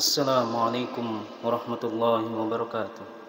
Assalamualaikum warahmatullahi wabarakatuh.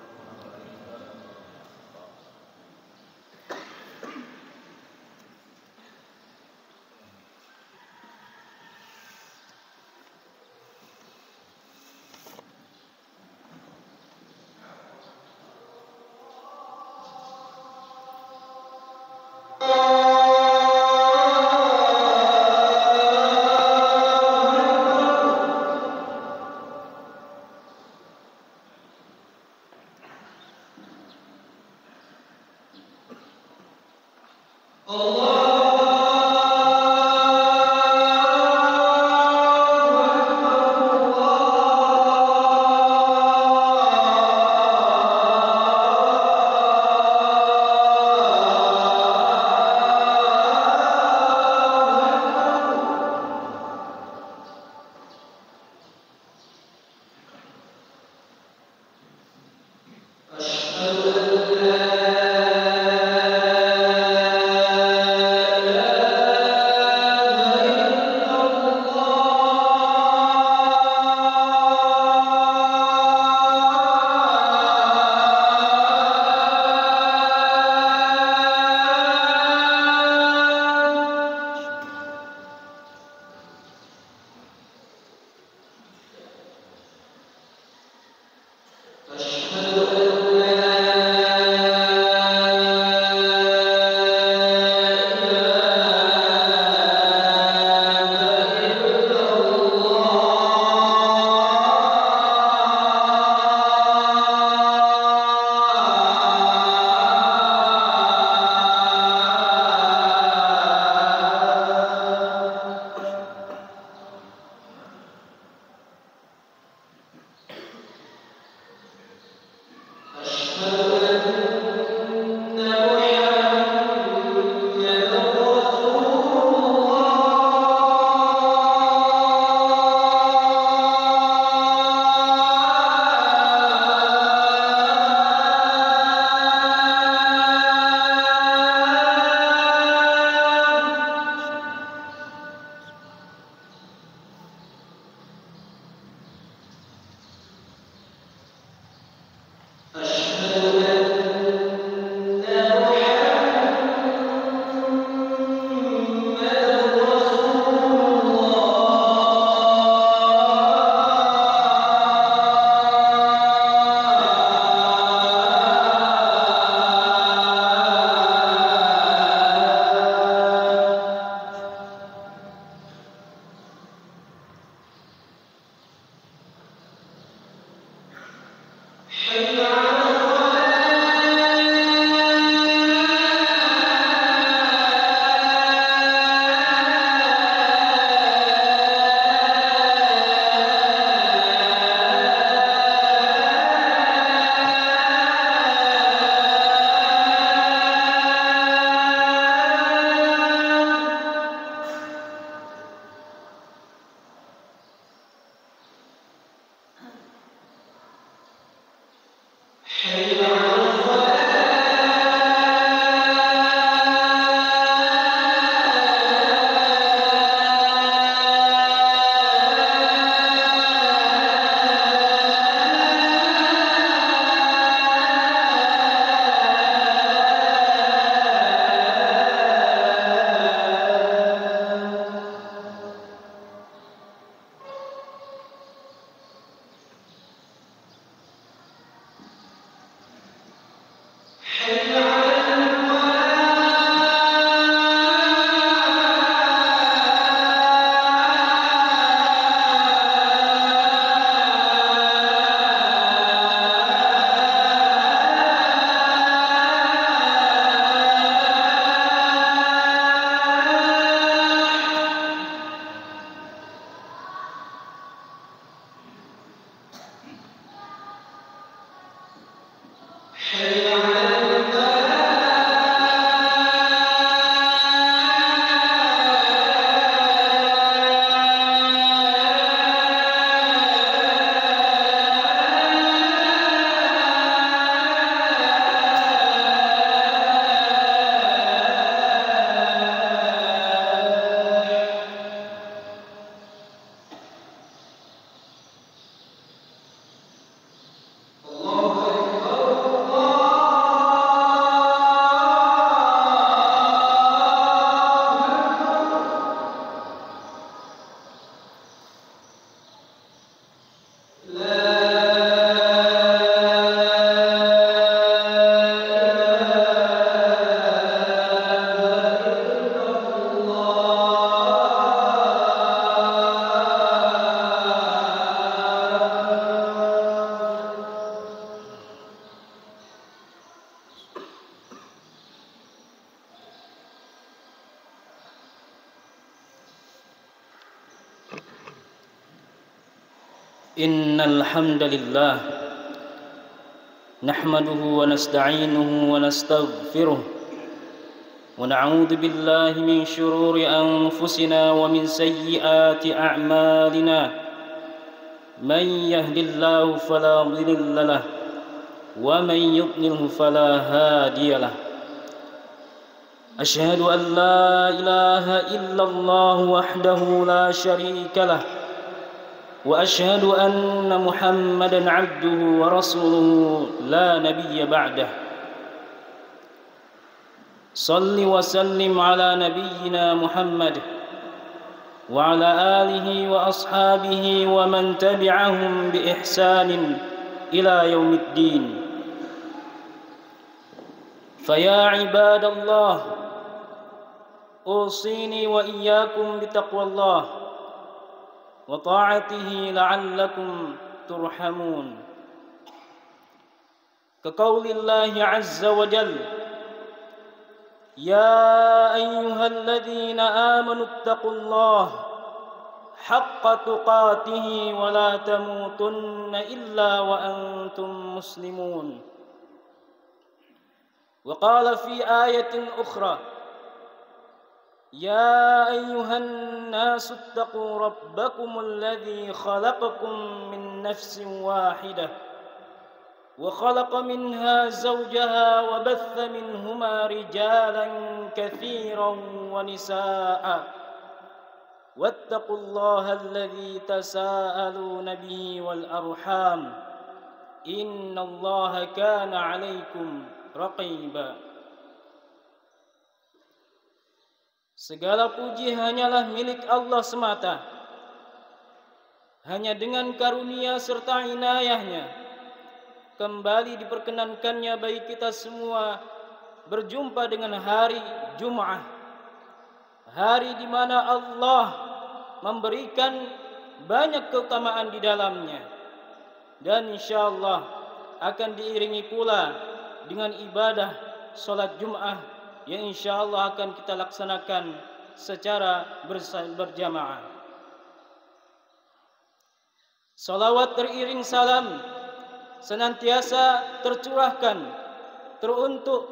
حي على الفلاح. إن الحمد لله نحمده ونستعينه ونستغفره ونعوذ بالله من شرور أنفسنا ومن سيئات أعمالنا من يهد الله فلا مضل له ومن يضلل فلا هادي له أشهد أن لا إله إلا الله وحده لا شريك له وأشهد أن محمدًا عبده ورسوله لا نبي بعده صل وسلم على نبينا محمد وعلى آله وأصحابه ومن تبعهم بإحسان إلى يوم الدين فيا عباد الله أوصيني وإياكم بتقوى الله وطاعته لعلكم ترحمون كقول الله عز وجل يا أيها الذين آمنوا اتقوا الله حق تقاته ولا تموتن إلا وأنتم مسلمون وقال في آية أخرى يا أيها الناس اتقوا ربكم الذي خلقكم من نفس واحدة وخلق منها زوجها وبث منهما رجالا كثيرا ونساء واتقوا الله الذي تساءلون به والأرحام إن الله كان عليكم رقيبا. Segala puji hanyalah milik Allah semata. Hanya dengan karunia serta inayahnya kembali diperkenankannya bagi kita semua berjumpa dengan hari Jum'ah, hari di mana Allah memberikan banyak keutamaan di dalamnya, dan insyaallah akan diiringi pula dengan ibadah salat Jum'ah yang insyaallah akan kita laksanakan secara berjamaah. Salawat teriring salam senantiasa tercurahkan teruntuk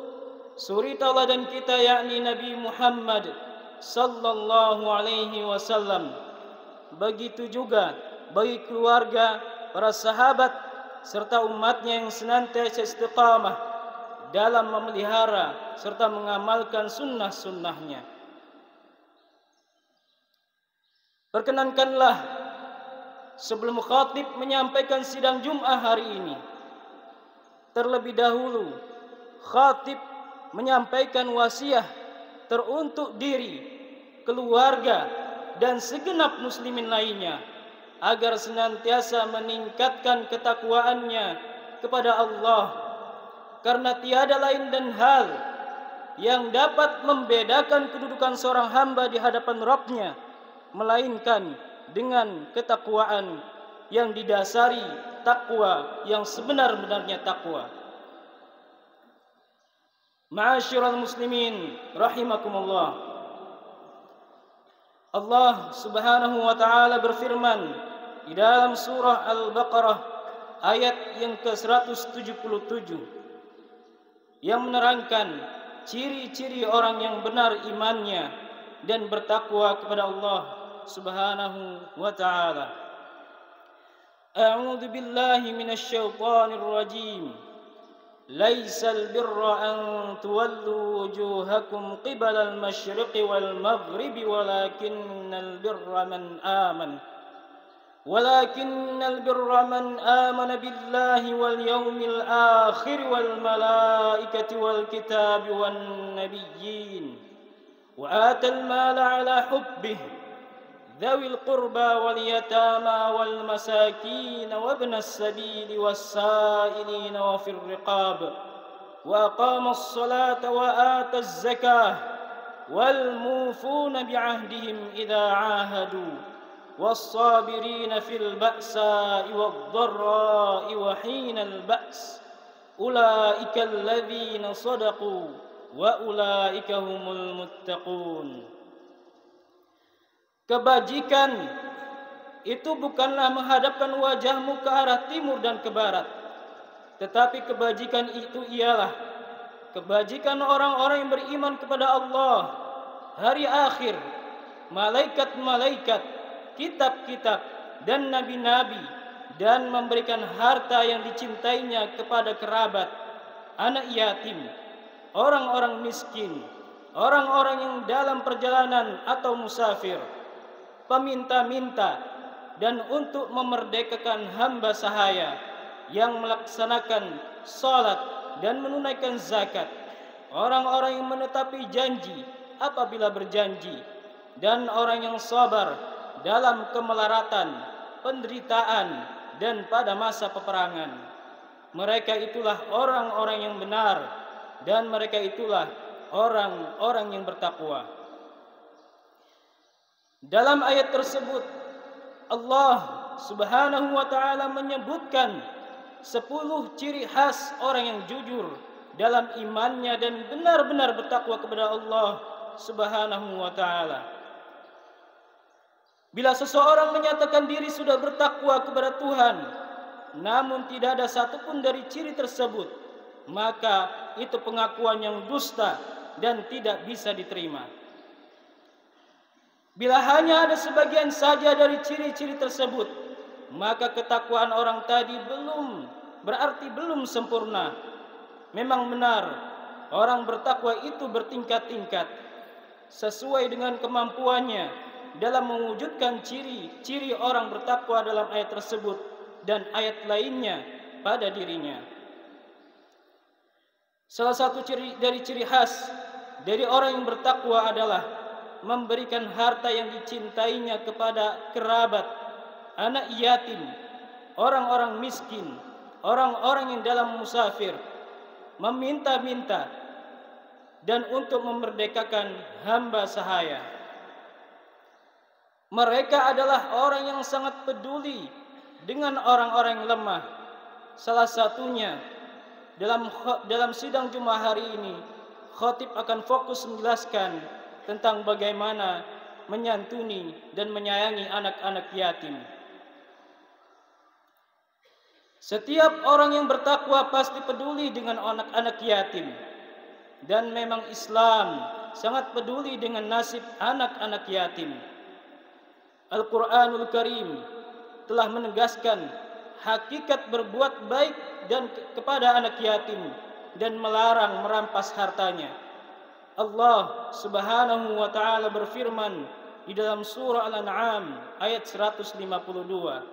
suri tauladan kita, yakni Nabi Muhammad sallallahu alaihi wasallam. Begitu juga bagi keluarga, para sahabat serta umatnya yang senantiasa istiqamah dalam memelihara serta mengamalkan sunnah-sunnahnya. Perkenankanlah sebelum khatib menyampaikan sidang Jum'ah hari ini, terlebih dahulu khatib menyampaikan wasiat teruntuk diri, keluarga, dan segenap muslimin lainnya agar senantiasa meningkatkan ketakwaannya kepada Allah, karena tiada lain dan hal yang dapat membedakan kedudukan seorang hamba di hadapan Rabb-Nya melainkan dengan ketakwaan yang didasari takwa yang sebenar-benarnya takwa. Ma'asyiral muslimin rahimakumullah. Allah Subhanahu wa taala berfirman di dalam surah Al-Baqarah ayat yang ke-177 yang menerangkan ciri-ciri orang yang benar imannya dan bertakwa kepada Allah Subhanahu wa taala. A'udzu billahi minasy syaithanir rajim. Laisal birra an tuwallu wujuhakum qibala al-masyriqi wal maghribi walakinnal birra man amana ولكن البر من آمن بالله واليوم الآخر والملائكة والكتاب والنبيين وآتى المال على حبه ذوي القربى واليتامى والمساكين وابن السبيل والسائلين وفي الرقاب وأقام الصلاة وآتى الزكاة والموفون بعهدهم إذا عاهدوا والصابرين في البأساء والضراء وحين البأس أولئك الذين صدقوا وأولئك هم المتقون. Kebajikan itu bukanlah menghadapkan wajahmu ke arah timur dan ke barat, tetapi kebajikan itu ialah kebajikan orang-orang yang beriman kepada Allah, hari akhir, malaikat-malaikat, kitab-kitab, dan nabi-nabi, dan memberikan harta yang dicintainya kepada kerabat, anak yatim, orang-orang miskin, orang-orang yang dalam perjalanan atau musafir, peminta-minta, dan untuk memerdekakan hamba sahaya yang melaksanakan salat dan menunaikan zakat, orang-orang yang menetapi janji apabila berjanji, dan orang yang sabar dalam kemelaratan, penderitaan, dan pada masa peperangan. Mereka itulah orang-orang yang benar, dan mereka itulah orang-orang yang bertakwa. Dalam ayat tersebut Allah Subhanahu wa taala menyebutkan 10 ciri khas orang yang jujur dalam imannya dan benar-benar bertakwa kepada Allah Subhanahu wa taala. Bila seseorang menyatakan diri sudah bertakwa kepada Tuhan, namun tidak ada satupun dari ciri tersebut, maka itu pengakuan yang dusta dan tidak bisa diterima. Bila hanya ada sebagian saja dari ciri-ciri tersebut, maka ketakwaan orang tadi belum sempurna. Memang benar, orang bertakwa itu bertingkat-tingkat sesuai dengan kemampuannya dalam mewujudkan ciri-ciri orang bertakwa dalam ayat tersebut dan ayat lainnya pada dirinya. Salah satu ciri khas dari orang yang bertakwa adalah memberikan harta yang dicintainya kepada kerabat, anak yatim, orang-orang miskin, orang-orang yang dalam musafir, meminta-minta, dan untuk memerdekakan hamba sahaya. Mereka adalah orang yang sangat peduli dengan orang-orang yang lemah. Salah satunya dalam sidang Jumat hari ini, khatib akan fokus menjelaskan tentang bagaimana menyantuni dan menyayangi anak-anak yatim. Setiap orang yang bertakwa pasti peduli dengan anak-anak yatim, dan memang Islam sangat peduli dengan nasib anak-anak yatim. Al-Quranul Karim telah menegaskan hakikat berbuat baik dan kepada anak yatim dan melarang merampas hartanya. Allah Subhanahu wa taala berfirman di dalam surah Al-An'am ayat 152,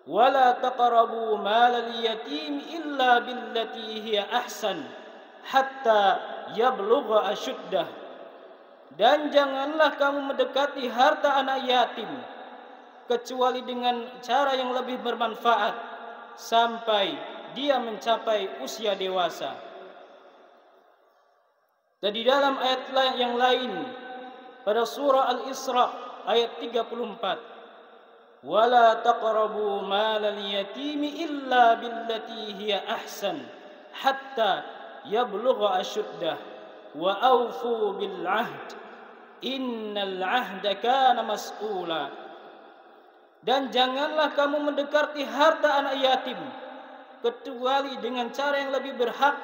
"Wala taqrabu malal yatim illa billati hiya ahsan hatta yablugha ashuddah." Dan janganlah kamu mendekati harta anak yatim kecuali dengan cara yang lebih bermanfaat sampai dia mencapai usia dewasa. Dan di dalam ayat yang lain pada surah Al-Isra ayat 34, "Wala taqrabu malal yatimi illa billati hiya ahsan hatta yablugha ashuddah wa awfu bil ahd innal ahda kana mas'ula." Dan janganlah kamu mendekati harta anak yatim kecuali dengan cara yang lebih berhak,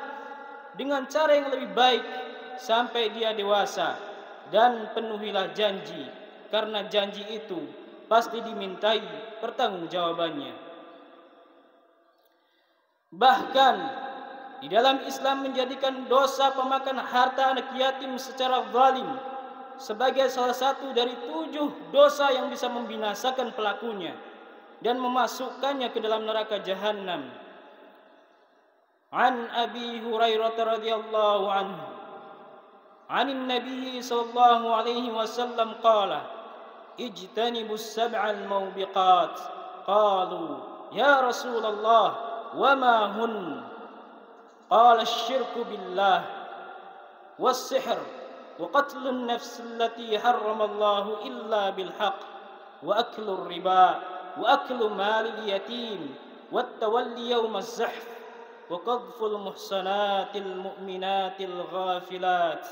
dengan cara yang lebih baik sampai dia dewasa, dan penuhilah janji, karena janji itu pasti dimintai pertanggungjawabannya. Bahkan di dalam Islam menjadikan dosa pemakan harta anak yatim secara zalim sebagai salah satu dari 7 dosa yang bisa membinasakan pelakunya dan memasukkannya ke dalam neraka jahanam. An Abi Hurairah radhiyallahu anhu عن النبي صلى الله عليه وسلم قال اجتنبوا السبع الموبقات قالوا يا رسول الله وما هن قال الشرك بالله والسحر وقتل النفس التي حرم الله إلا بالحق وأكل الربا وأكل مال اليتيم والتولي يوم الزحف وقذف المحصنات المؤمنات الغافلات.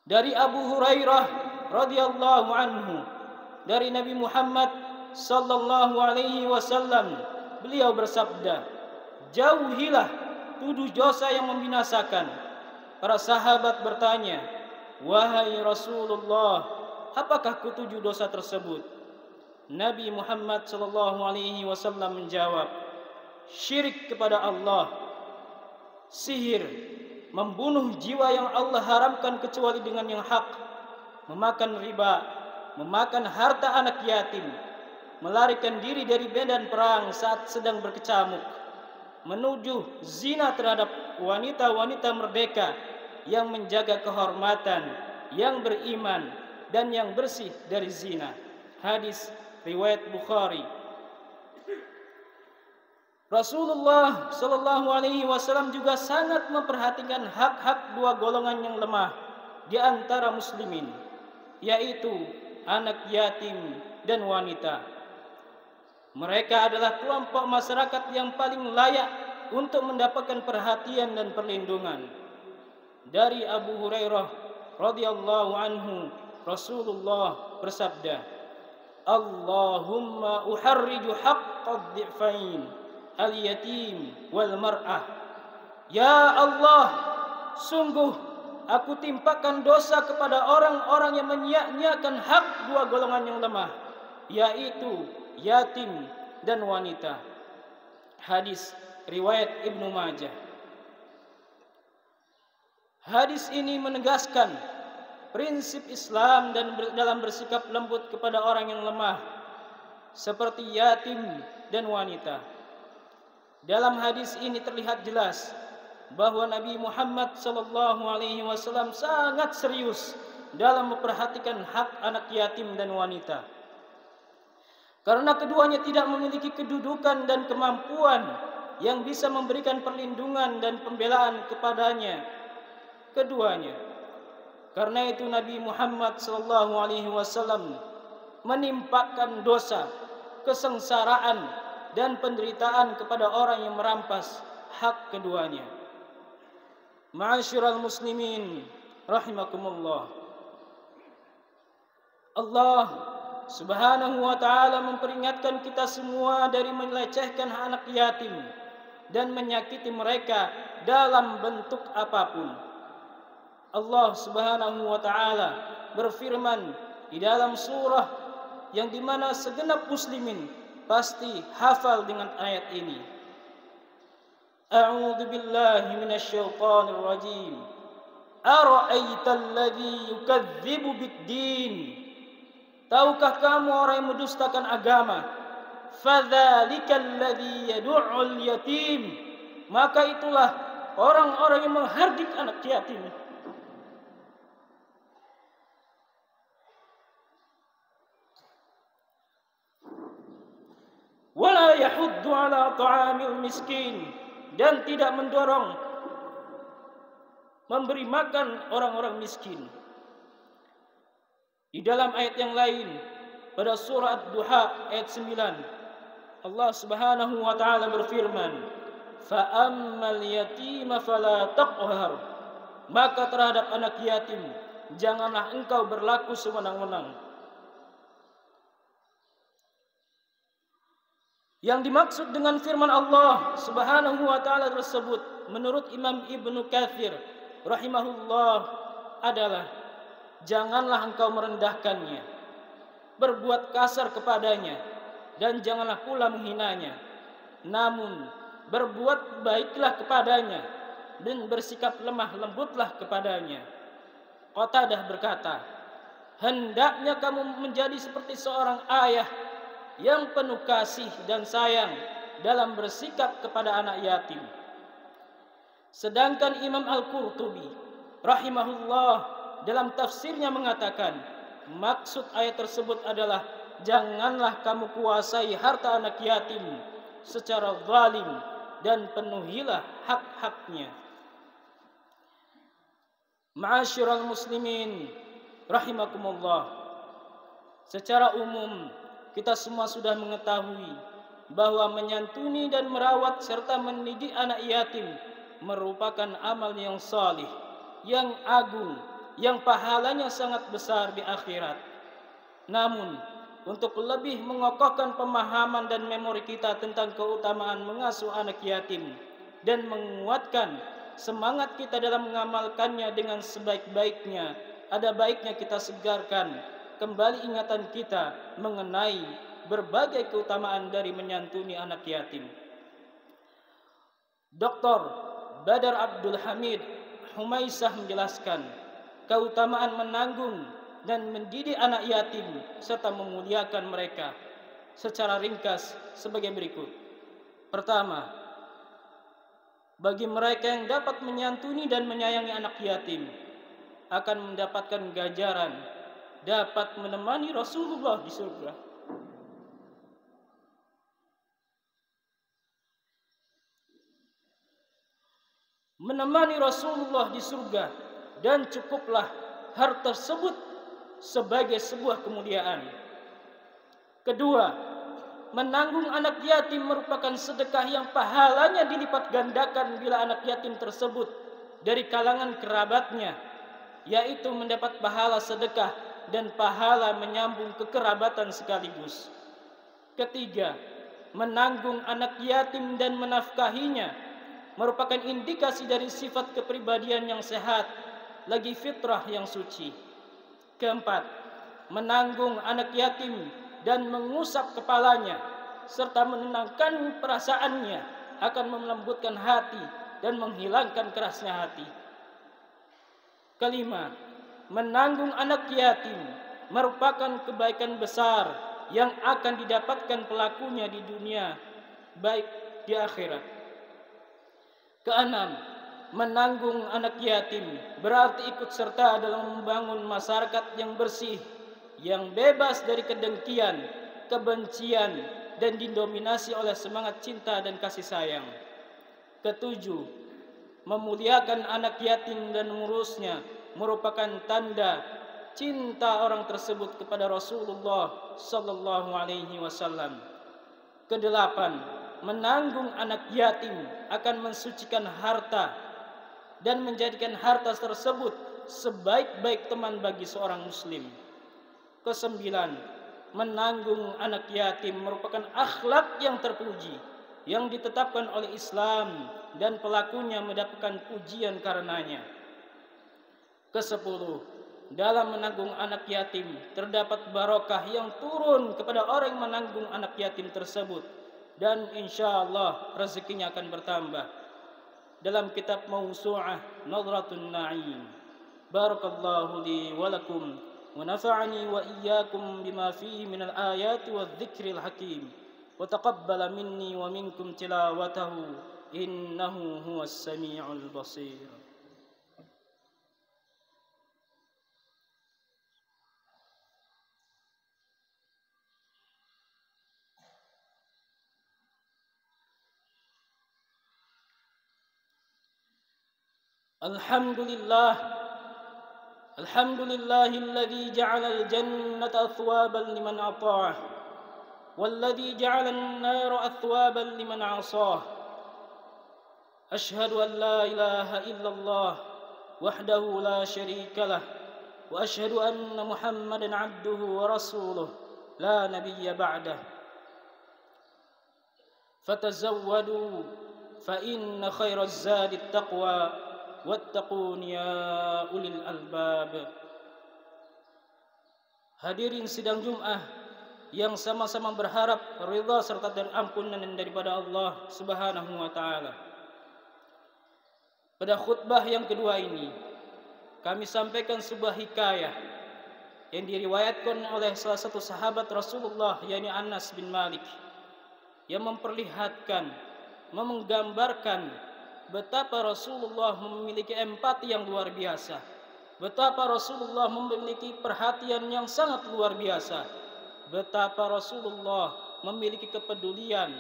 Dari Abu Hurairah radhiyallahu anhu, dari Nabi Muhammad sallallahu alaihi wasallam, beliau bersabda, "Jauhilah 7 dosa yang membinasakan." Para sahabat bertanya, "Wahai Rasulullah, apakah ke-7 dosa tersebut?" Nabi Muhammad sallallahu alaihi wasallam menjawab, "Syirik kepada Allah, sihir, membunuh jiwa yang Allah haramkan kecuali dengan yang hak, memakan riba, memakan harta anak yatim, melarikan diri dari medan perang saat sedang berkecamuk, menuduh zina terhadap wanita-wanita merdeka yang menjaga kehormatan, yang beriman dan yang bersih dari zina." Hadis riwayat Bukhari. Rasulullah sallallahu alaihi wasallam juga sangat memperhatikan hak-hak 2 golongan yang lemah di antara muslimin, yaitu anak yatim dan wanita. Mereka adalah kelompok masyarakat yang paling layak untuk mendapatkan perhatian dan perlindungan. Dari Abu Hurairah radhiyallahu anhu, Rasulullah bersabda, "Allahumma uharriju haqqad dhi'fain al-yatim wal mar'ah." Ya Allah, sungguh aku timpakan dosa kepada orang-orang yang menyia-nyiakan hak 2 golongan yang lemah, yaitu yatim dan wanita. Hadis riwayat Ibnu Majah. Hadis ini menegaskan prinsip Islam dan dalam bersikap lembut kepada orang yang lemah, seperti yatim dan wanita. Dalam hadis ini terlihat jelas bahwa Nabi Muhammad sallallahu alaihi wasallam sangat serius dalam memperhatikan hak anak yatim dan wanita. Karena keduanya tidak memiliki kedudukan dan kemampuan yang bisa memberikan perlindungan dan pembelaan kepadanya keduanya. Karena itu Nabi Muhammad sallallahu alaihi wasallam menimpakan dosa, kesengsaraan dan penderitaan kepada orang yang merampas hak keduanya. Ma'asyiral muslimin rahimakumullah. Allah Subhanahu wa ta'ala memperingatkan kita semua dari melecehkan anak yatim dan menyakiti mereka dalam bentuk apapun. Allah Subhanahu wa ta'ala berfirman di dalam surah yang dimana segenap muslimin pasti hafal dengan ayat ini. A'udzu billahi minasyaitonir rajim. Ara'aital ladzi yukadzibu bid-din. Tahukah kamu orang yang mendustakan agama? Fadzalikal ladzi yad'ul yatim. Maka itulah orang-orang yang menghardik anak yatim. Wala yahuddu ala ta'amil miskin, dan tidak mendorong memberi makan orang-orang miskin. Di dalam ayat yang lain pada surah Ad-Duha ayat 9, Allah Subhanahu wa ta'ala berfirman, "Fa ammal yatima fala taqhar." Maka terhadap anak yatim janganlah engkau berlaku sewenang-wenang. Yang dimaksud dengan firman Allah Subhanahu wa ta'ala tersebut menurut Imam Ibnu Katsir rahimahullah adalah janganlah engkau merendahkannya, berbuat kasar kepadanya, dan janganlah pula menghinanya. Namun berbuat baiklah kepadanya dan bersikap lemah lembutlah kepadanya. Qatadah berkata, hendaknya kamu menjadi seperti seorang ayah yang penuh kasih dan sayang dalam bersikap kepada anak yatim. Sedangkan Imam Al-Qurtubi rahimahullah dalam tafsirnya mengatakan, maksud ayat tersebut adalah janganlah kamu kuasai harta anak yatim secara zalim dan penuhilah hak-haknya. Ma'asyiral muslimin rahimakumullah. Secara umum kita semua sudah mengetahui bahwa menyantuni dan merawat serta mendidik anak yatim merupakan amal yang salih, yang agung, yang pahalanya sangat besar di akhirat. Namun, untuk lebih mengokohkan pemahaman dan memori kita tentang keutamaan mengasuh anak yatim dan menguatkan semangat kita dalam mengamalkannya dengan sebaik-baiknya, ada baiknya kita segarkan kembali ingatan kita mengenai berbagai keutamaan dari menyantuni anak yatim. Dr. Badar Abdul Hamid Humaisah menjelaskan keutamaan menanggung dan mendidik anak yatim serta memuliakan mereka secara ringkas sebagai berikut. Pertama, bagi mereka yang dapat menyantuni dan menyayangi anak yatim akan mendapatkan ganjaran dapat menemani Rasulullah di surga. Menemani Rasulullah di surga, dan cukuplah hal tersebut sebagai sebuah kemuliaan. Kedua, menanggung anak yatim merupakan sedekah yang pahalanya dilipat gandakan bila anak yatim tersebut dari kalangan kerabatnya, yaitu mendapat pahala sedekah dan pahala menyambung kekerabatan sekaligus. Ketiga, menanggung anak yatim dan menafkahinya merupakan indikasi dari sifat kepribadian yang sehat, lagi fitrah yang suci. Keempat, menanggung anak yatim dan mengusap kepalanya serta menenangkan perasaannya akan melembutkan hati dan menghilangkan kerasnya hati. Kelima, menanggung anak yatim merupakan kebaikan besar yang akan didapatkan pelakunya di dunia, baik di akhirat. Keenam, menanggung anak yatim berarti ikut serta dalam membangun masyarakat yang bersih, yang bebas dari kedengkian, kebencian, dan didominasi oleh semangat cinta dan kasih sayang. Ketujuh, memuliakan anak yatim dan mengurusnya merupakan tanda cinta orang tersebut kepada Rasulullah sallallahu alaihi wasallam. Kedelapan, menanggung anak yatim akan mensucikan harta dan menjadikan harta tersebut sebaik-baik teman bagi seorang muslim. Kesembilan, menanggung anak yatim merupakan akhlak yang terpuji yang ditetapkan oleh Islam dan pelakunya mendapatkan pujian karenanya. Kesepuluh, dalam menanggung anak yatim terdapat barokah yang turun kepada orang yang menanggung anak yatim tersebut, dan insyaallah rezekinya akan bertambah. Dalam kitab Mawsu'ah Nadratun Na'im. Barakallahu li wa lakum wa nafa'ani wa iyyakum bima fihi minal ayati wadh-dhikril hakim wa taqabbala minni wa minkum tilawatahu innahu huwas sami'ul basir. Alhamdulillahilladzi ja'alal jannata athwaban liman ata'ah walladzi ja'alan nara athwaban liman 'asah. Ashhadu an la ilaha illallah wahdahu la syarika lah wa ashhadu anna Muhammadan 'abduhu wa rasuluh la nabiyya ba'dah. Fatazawwadu fa inna khairaz zadi at-taqwa wattaqun ya ulil albab. Hadirin sidang Jum'ah yang sama-sama berharap ridha serta ampunan daripada Allah Subhanahu wa taala. Pada khutbah yang kedua ini kami sampaikan sebuah hikayah yang diriwayatkan oleh salah satu sahabat Rasulullah, yakni Anas bin Malik, yang memperlihatkan, menggambarkan betapa Rasulullah memiliki empati yang luar biasa, betapa Rasulullah memiliki perhatian yang sangat luar biasa, betapa Rasulullah memiliki kepedulian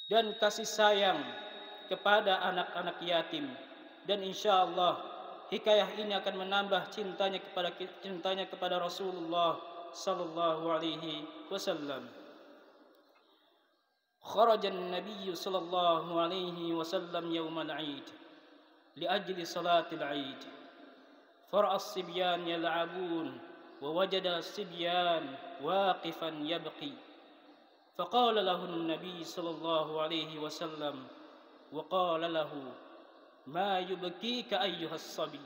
dan kasih sayang kepada anak-anak yatim. Dan insyaallah hikayah ini akan menambah cintanya kepada Rasulullah sallallahu alaihi wasallam. خرج النبي صلى الله عليه وسلم يوم العيد لأجل صلاة العيد فرأى الصبيان يلعبون ووجد الصبيان واقفا يبكي، فقال له النبي صلى الله عليه وسلم وقال له: ما يبكيك أيها الصبي؟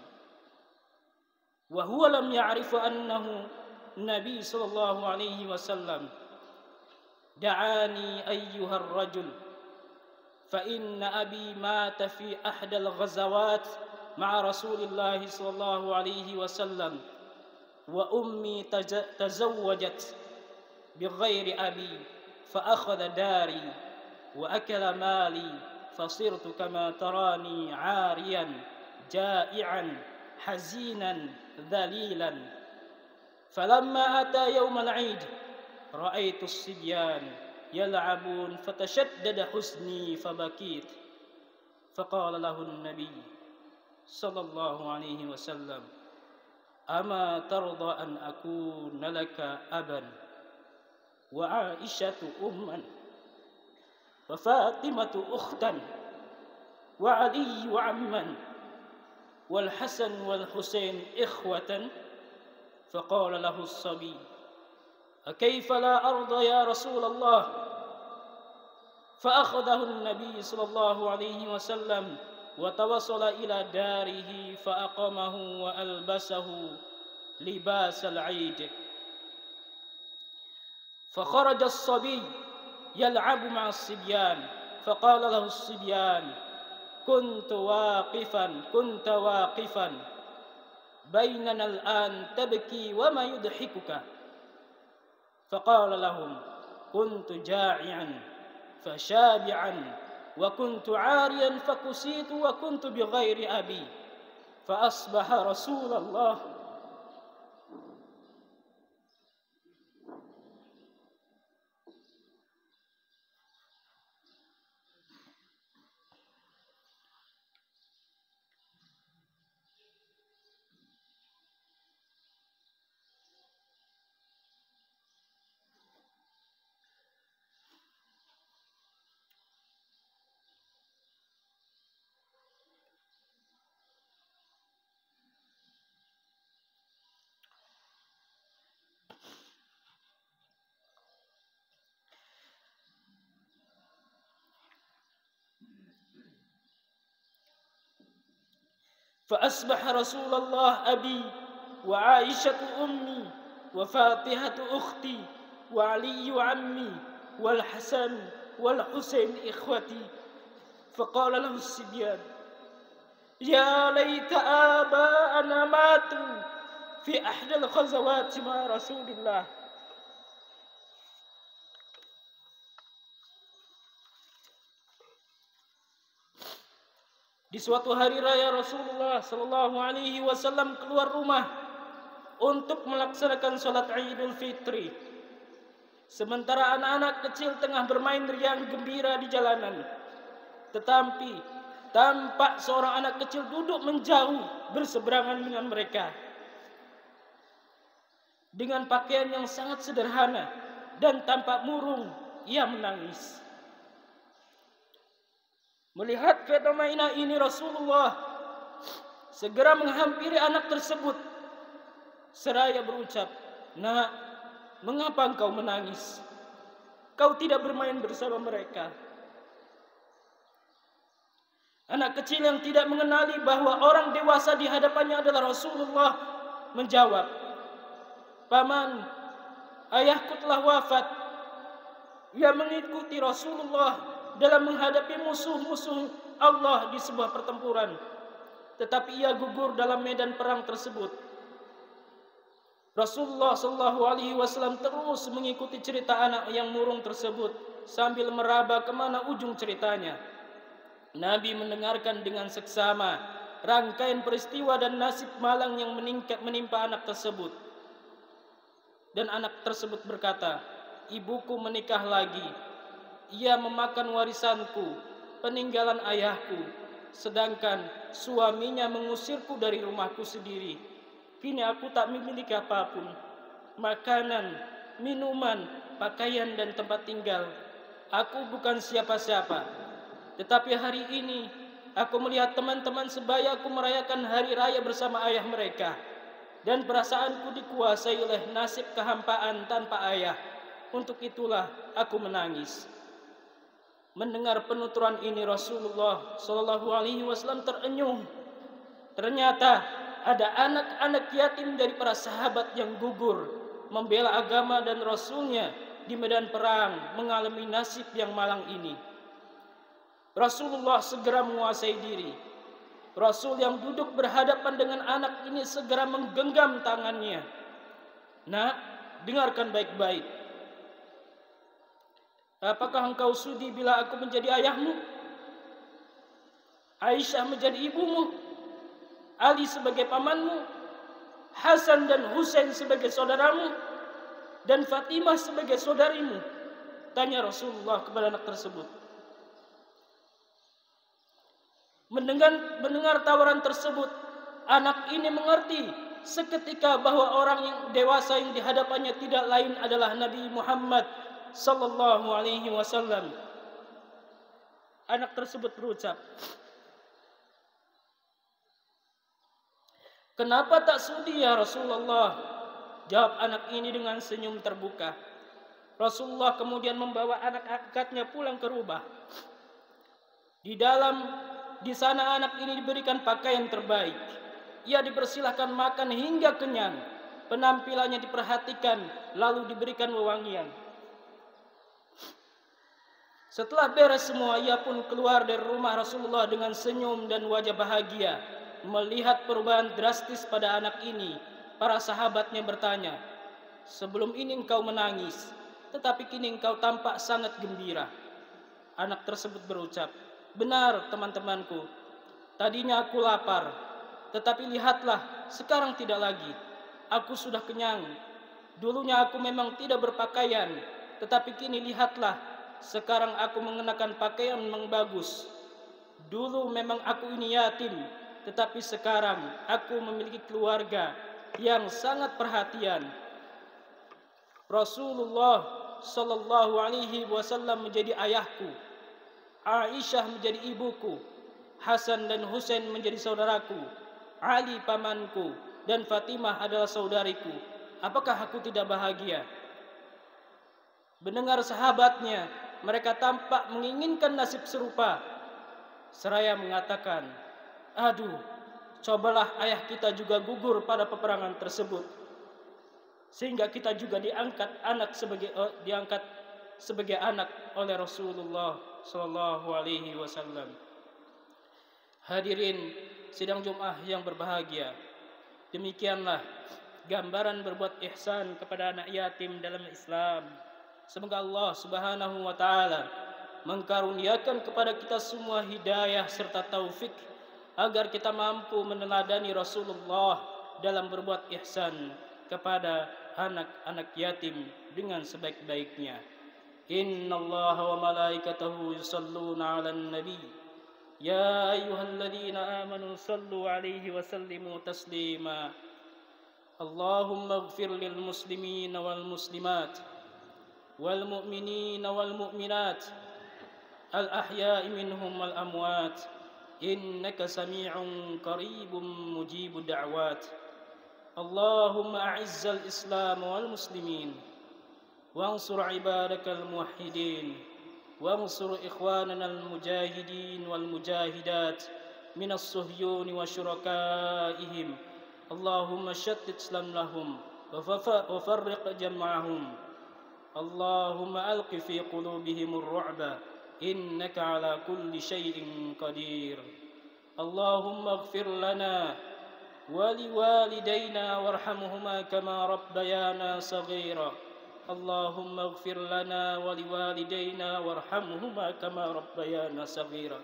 وهو لم يعرف أنه النبي صلى الله عليه وسلم. دعاني أيها الرجل، فإن أبي مات في أحد الغزوات مع رسول الله صلى الله عليه وسلم، وأمي تزوجت بغير أبي، فأخذ داري وأكل مالي، فصرت كما تراني عاريا جائعا حزينا ذليلا. فلما أتى يوم العيد رأيت الصبيان يلعبون فتشدد حزني فبكيت. فقال له النبي صلى الله عليه وسلم: أما ترضى أن أكون لك أبا وعائشة أما وفاطمة أختا وعلي عما والحسن والحسين إخوة؟ فقال له الصبي: أكيف لا أرضى يا رسول الله؟ فأخذه النبي صلى الله عليه وسلم وتوصل إلى داره فأقامه وألبسه لباس العيد. فخرج الصبي يلعب مع الصبيان، فقال له الصبيان: كنت واقفا بيننا الآن تبكي وما يضحكك؟ فقال لهم: كنت جائعا فشابعا، وكنت عاريا فكسيت، وكنت بغير أبي، فأصبح رسول الله فأصبح رسول الله أبي وعائشة أمي وفاطمة أختي وعلي عمي والحسن والحسين إخوتي. فقال له الصبيان: يا ليت آباءنا ماتوا في أحد الغزوات مع رسول الله. Di suatu hari raya Rasulullah Sallallahu Alaihi Wasallam keluar rumah untuk melaksanakan sholat Idul Fitri. Sementara anak-anak kecil tengah bermain riang gembira di jalanan. Tetapi tampak seorang anak kecil duduk menjauh berseberangan dengan mereka. Dengan pakaian yang sangat sederhana dan tampak murung, ia menangis. Melihat fenomena ini, Rasulullah segera menghampiri anak tersebut seraya berucap: Nak, mengapa engkau menangis? Kau tidak bermain bersama mereka. Anak kecil yang tidak mengenali bahwa orang dewasa di hadapannya adalah Rasulullah menjawab: Paman, ayahku telah wafat. Ia mengikuti Rasulullah dalam menghadapi musuh-musuh Allah di sebuah pertempuran, tetapi ia gugur dalam medan perang tersebut. Rasulullah Shallallahu Alaihi Wasallam terus mengikuti cerita anak yang murung tersebut sambil meraba kemana ujung ceritanya. Nabi mendengarkan dengan seksama rangkaian peristiwa dan nasib malang yang menimpa anak tersebut. Dan anak tersebut berkata, ibuku menikah lagi. Ia memakan warisanku, peninggalan ayahku, sedangkan suaminya mengusirku dari rumahku sendiri. Kini aku tak memiliki apapun, makanan, minuman, pakaian dan tempat tinggal. Aku bukan siapa-siapa. Tetapi hari ini aku melihat teman-teman sebayaku merayakan hari raya bersama ayah mereka. dan perasaanku dikuasai oleh nasib kehampaan tanpa ayah. Untuk itulah aku menangis. Mendengar penuturan ini Rasulullah Shallallahu Alaihi Wasallam terenyuh. Ternyata ada anak-anak yatim dari para sahabat yang gugur membela agama dan Rasulnya di medan perang mengalami nasib yang malang ini. Rasulullah segera menguasai diri. Rasul yang duduk berhadapan dengan anak ini segera menggenggam tangannya. Nak, dengarkan baik-baik. Apakah engkau sudi bila aku menjadi ayahmu? Aisyah menjadi ibumu? Ali sebagai pamanmu? Hasan dan Husain sebagai saudaramu? Dan Fatimah sebagai saudarimu? Tanya Rasulullah kepada anak tersebut. Mendengar tawaran tersebut, anak ini mengerti seketika bahwa orang yang dewasa yang dihadapannya tidak lain adalah Nabi Muhammad sallallahu alaihi wasallam. Anak tersebut berucap, "Kenapa tak sudi ya Rasulullah?" Jawab anak ini dengan senyum terbuka. Rasulullah kemudian membawa anak angkatnya pulang ke rumah. Di sana anak ini diberikan pakaian terbaik. Ia dipersilahkan makan hingga kenyang. Penampilannya diperhatikan, lalu diberikan wewangian. Setelah beres semua, ia pun keluar dari rumah Rasulullah dengan senyum dan wajah bahagia. Melihat perubahan drastis pada anak ini, para sahabatnya bertanya, "Sebelum ini engkau menangis, tetapi kini engkau tampak sangat gembira." Anak tersebut berucap, "Benar teman-temanku, tadinya aku lapar, tetapi lihatlah, sekarang tidak lagi. Aku sudah kenyang. Dulunya aku memang tidak berpakaian, tetapi kini lihatlah, sekarang aku mengenakan pakaian yang bagus. Dulu memang aku ini yatim, tetapi sekarang aku memiliki keluarga yang sangat perhatian." Rasulullah Sallallahu Alaihi Wasallam menjadi ayahku, Aisyah menjadi ibuku, Hasan dan Husain menjadi saudaraku, Ali pamanku, dan Fatimah adalah saudariku. Apakah aku tidak bahagia? Mendengar sahabatnya, mereka tampak menginginkan nasib serupa. Seraya mengatakan, "Aduh, cobalah ayah kita juga gugur pada peperangan tersebut, sehingga kita juga diangkat sebagai anak oleh Rasulullah Sallallahu Alaihi Wasallam." Hadirin sidang Jumat yang berbahagia, demikianlah gambaran berbuat ihsan kepada anak yatim dalam Islam. Semoga Allah Subhanahu wa taala mengkaruniakan kepada kita semua hidayah serta taufik agar kita mampu meneladani Rasulullah dalam berbuat ihsan kepada anak-anak yatim dengan sebaik-baiknya. Innallaha wa malaikatahu yusalluna 'alan nabi ya ayyuhalladzina amanu sallu 'alaihi wa sallimu taslima. Allahumma ighfir lil muslimin wal muslimat wal mu'minin wal mu'minat al ahya'i minhum wal amwat innaka sami'un qaribun mujibud da'wat. Allahumma a'izzal islam wal muslimin wansur ibadakal muwahhidin wansur ikhwanana al mujahidin wal mujahidat minas suhyuni wa syurakaihim. Allahumma shattit islamlahum wa farriq jam'ahum. Allahumma alqi fi qulubihim ar-ru'ba innaka ala kulli syai'in qadir. Allahumma ighfir lana wa liwalidayna warhamhuma kama rabbayana saghira. Allahumma ighfir lana wa liwalidayna warhamhuma kama rabbayana saghira.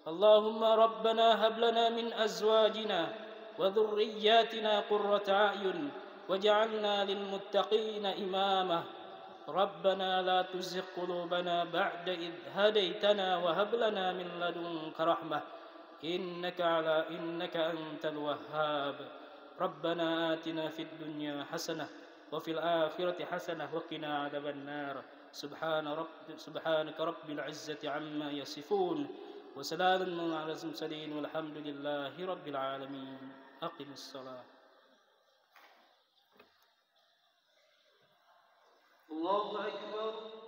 Allahumma rabbana hab lana min azwajina wa dhurriyyatina qurrata a'yun waj'alna lil muttaqina imama. Rabbana la tuzigh qulubana ba'da idh hadaytana wa hab lana min ladunka rahmah innaka antal wahhab. Rabbana atina fid dunya hasanah wa fil akhirati hasanah wa qina adzaban nar. Subhanaka rabbil izzati amma yasifun wa salamun 'alal mursalin walhamdulillahi rabbil alamin. Aqimus shalah. الله أكبر.